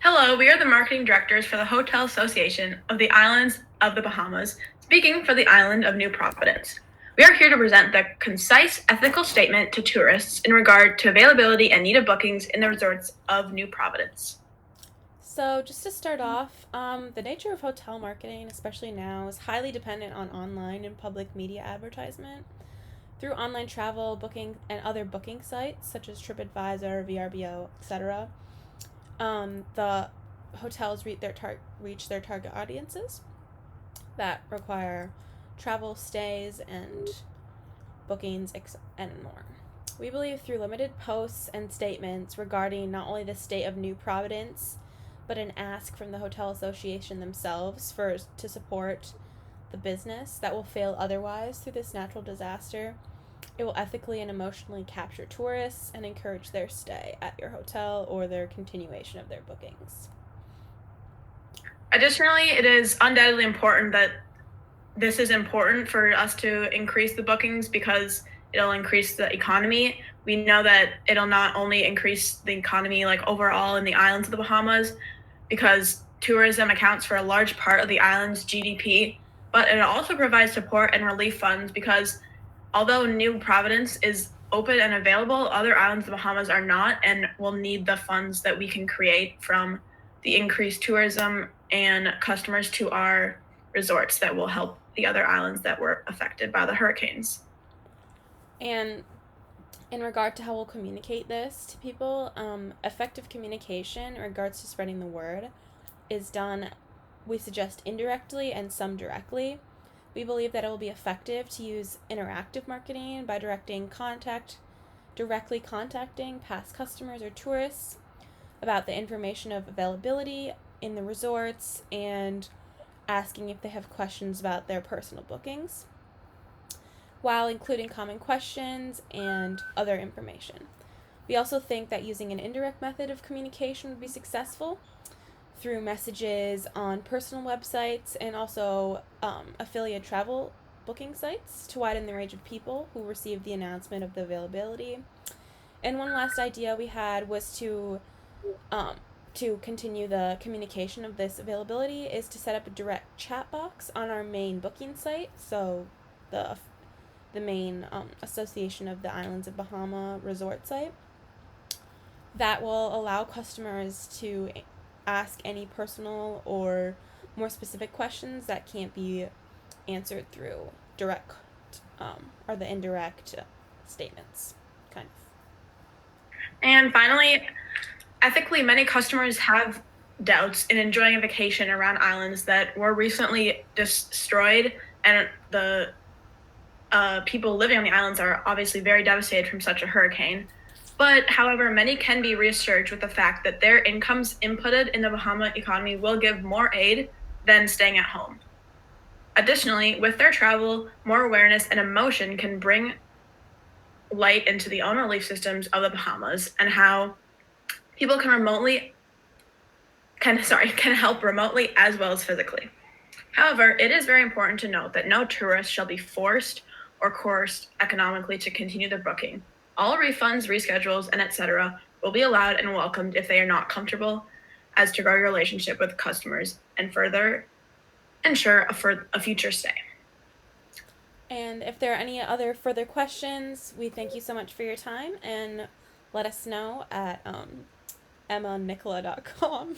Hello, we are the marketing directors for the Hotel Association of the Islands of the Bahamas, speaking for the island of New Providence. We are here to present the concise ethical statement to tourists in regard to availability and need of bookings in the resorts of New Providence. So, just to start off, the nature of hotel marketing, especially now, is highly dependent on online and public media advertisement. Through online travel, booking, and other booking sites such as TripAdvisor, VRBO, etc., the hotels reach their target audiences that require travel, stays, and bookings, and more. We believe through limited posts and statements regarding not only the state of New Providence, but an ask from the Hotel Association themselves to support the business that will fail otherwise through this natural disaster. It will ethically and emotionally capture tourists and encourage their stay at your hotel or their continuation of their bookings. Additionally, it is undoubtedly important that this is important for us to increase the bookings because it'll increase the economy. We know that it'll not only increase the economy like overall in the islands of the Bahamas, because tourism accounts for a large part of the island's GDP, but it also provides support and relief funds because although New Providence is open and available, other islands of the Bahamas are not and will need the funds that we can create from the increased tourism and customers to our resorts that will help the other islands that were affected by the hurricanes. And in regard to how we'll communicate this to people, effective communication in regards to spreading the word is done, we suggest indirectly and some directly. We believe that it will be effective to use interactive marketing by directly contacting past customers or tourists about the information of availability in the resorts and asking if they have questions about their personal bookings, while including common questions and other information. We also think that using an indirect method of communication would be successful through messages on personal websites and also affiliate travel booking sites to widen the range of people who receive the announcement of the availability. And one last idea we had was to continue the communication of this availability is to set up a direct chat box on our main booking site. So the main Association of the Islands of Bahama resort site that will allow customers to ask any personal or more specific questions that can't be answered through direct or the indirect statements, kind of. And finally, ethically, many customers have doubts in enjoying a vacation around islands that were recently destroyed, and the people living on the islands are obviously very devastated from such a hurricane. But however, many can be reassured with the fact that their incomes inputted in the Bahama economy will give more aid than staying at home. Additionally, with their travel, more awareness and emotion can bring light into the own relief systems of the Bahamas and how people can help remotely as well as physically. However, it is very important to note that no tourist shall be forced or coerced economically to continue their booking. All refunds, reschedules, and etc. will be allowed and welcomed if they are not comfortable as to grow your relationship with customers and further ensure a future stay. And if there are any other further questions, we thank you so much for your time and let us know at emmanicola.com.